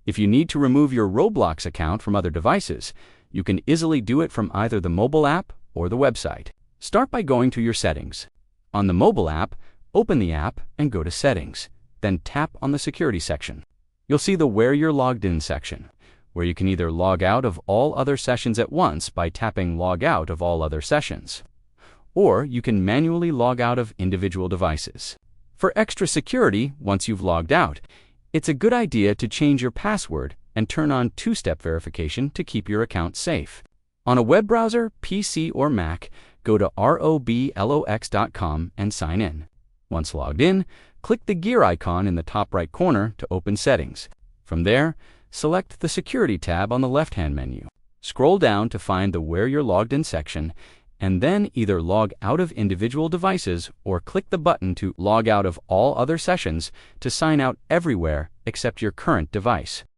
If you need to remove your Roblox account from other devices, you can easily do it from either the mobile app or the website. Start by going to your settings. On the mobile app, open the app and go to Settings. Then tap on the Security section. You'll see the Where You're Logged In section, where you can either log out of all other sessions at once by tapping Log Out of All Other Sessions, or you can manually log out of individual devices. For extra security, once you've logged out, it's a good idea to change your password and turn on two-step verification to keep your account safe. On a web browser, PC or Mac, go to roblox.com and sign in. Once logged in, click the gear icon in the top right corner to open Settings. From there, select the Security tab on the left-hand menu. Scroll down to find the Where You're Logged In section, and then either log out of individual devices or click the button to log out of all other sessions to sign out everywhere except your current device.